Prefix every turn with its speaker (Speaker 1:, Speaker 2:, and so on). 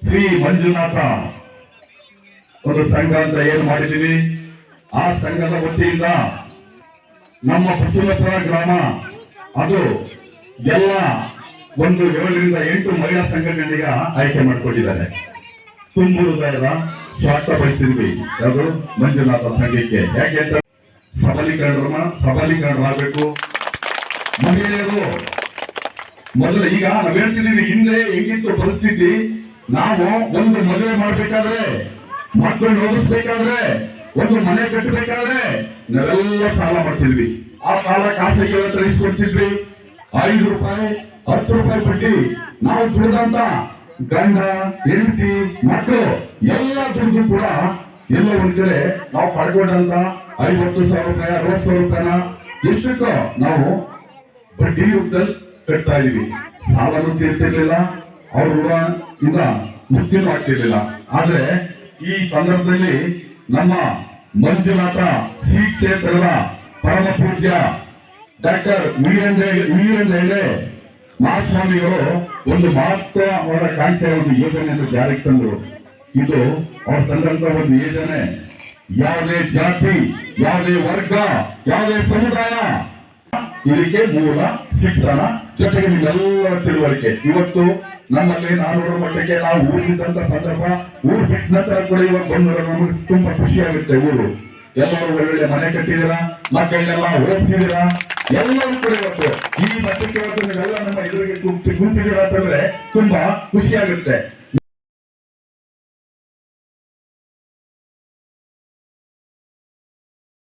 Speaker 1: ಶ್ರೀ ಮಂಜುನಾಥ ಒಂದು ಸಂಘ ಅಂತ ಏನು ಮಾಡಿದ್ದೀವಿ. ಆ ಸಂಘದ ವತಿಯಿಂದ ನಮ್ಮ ಬಸವಪುರ ಗ್ರಾಮ ಅದು ಎಲ್ಲ ಒಂದು 7 ರಿಂದ 8 ಮಹಿಳಾ ಸಂಘಟನೆಗೆ ಆಯ್ಕೆ ಮಾಡಿಕೊಂಡಿದ್ದಾರೆ. ತುಂಬು ಹೃದಯದ ಸ್ವಾಗತ ಬಯಸಿದ್ವಿ ಅದು ಮಂಜುನಾಥ ಸಂಘಕ್ಕೆ. ಯಾಕೆ ಅಂತ ಸಬಲೀಕರಣರಾಗಬೇಕು ಮಹಿಳೆಯರು. ಮೊದಲು ಈಗ ನಾವು ಹೇಳ್ತಿದ್ದೀವಿ, ಹಿಂದೆ ಹೆಂಗಿತ್ತು ಪರಿಸ್ಥಿತಿ, ನಾವು ಒಂದು ಮದುವೆ ಮಾಡ್ಬೇಕಾದ್ರೆ, ಮಕ್ಕಳನ್ನ ಓದಿಸ್ಬೇಕಾದ್ರೆ, ಒಂದು ಮನೆ ಕಟ್ಟಬೇಕಾದ್ರೆ ನಾವೆಲ್ಲ ಸಾಲ ಮಾಡ್ತಿದ್ವಿ. ಆ ಸಾಲ ಖಾಸಗಿ ಇಸ್ಕೊಡ್ತಿದ್ವಿ. 5 ರೂಪಾಯಿ 10 ರೂಪಾಯಿ ಬಡ್ಡಿ ನಾವು ದುಡಿದಂತ ಗಂಡ ಹೆಂಡತಿ ಮಕ್ಕಳು ಎಲ್ಲ ದುಡ್ಡು ಕೂಡ ಎಲ್ಲ ಒಂದ್ ಕಡೆ ನಾವು ಪಡ್ಕೊಂಡಂತ 50,000 ರೂಪಾಯಿ 60,000 ರೂಪಾಯಿನ ಎಷ್ಟಕ್ಕೋ ನಾವು ಬಡ್ಡಿ ರೂಪದಲ್ಲಿ ಕಟ್ತಾ ಇದೀವಿ. ಸಾಲನೂ ತೀರ್ತಿರ್ಲಿಲ್ಲ, ಅವ್ರ ಋಣ ಇಂದ ಮುಕ್ತಿನೂ ಆಗ್ತಿರ್ಲಿಲ್ಲ. ಆದ್ರೆ ಈ ಸಂದರ್ಭದಲ್ಲಿ ನಮ್ಮ ಮಂಜುನಾಥ ಶ್ರೀ ಕ್ಷೇತ್ರದ ಪರಮ ಪೂಜ್ಯ ಡಾಕ್ಟರ್ ವೀರೇಂದ್ರ ಮಹಾಸ್ವಾಮಿಗಳು ಒಂದು ಮಹತ್ವವಾದ ಕಾಂಕ್ಷೆಯ ಒಂದು ಯೋಜನೆಯನ್ನು ಜಾರಿಗೆ ತಂದರು. ಇದು ಅವ್ರು ತಂದಂತ ಒಂದು ಯೋಜನೆ. ಯಾವುದೇ ಜಾತಿ, ಯಾವುದೇ ವರ್ಗ, ಯಾವುದೇ ಸಮುದಾಯ, ಇದಕ್ಕೆ ಮೂಲ ಶಿಕ್ಷಣ ಜೊತೆಗೆ ನಿಮ್ಮೆಲ್ಲರ ತಿಳುವಳಿಕೆ. ಇವತ್ತು ನಮ್ಮಲ್ಲಿ 400 ಮಟ್ಟಕ್ಕೆ ನಾವು ಊರಿದ್ದಂತ ಸಂದರ್ಭ, ಊರು ಬಿಟ್ಟ ನಂತರ ಕೂಡ ಇವಾಗ ಬಂದು ನಮಗೆ ತುಂಬಾ ಖುಷಿ ಆಗುತ್ತೆ. ಊರು ಎಲ್ಲರೂ ಒಳ್ಳೊಳ್ಳೆ ಮನೆ ಕಟ್ಟಿದ್ದೀರಾ, ಮಕ್ಕಳನ್ನೆಲ್ಲ ಓದಿಸಿದ್ದೀರಾ, ಎಲ್ಲರೂ ಕೂಡ ಇವತ್ತು ಈ ಮಟ್ಟಕ್ಕೆ ನೀವೆಲ್ಲ ನಮ್ಮ ಎದುರಿಗೆ ಗುಂಪಿದ್ದೀರಾ ಅಂತಂದ್ರೆ ತುಂಬಾ ಖುಷಿ ಆಗುತ್ತೆ.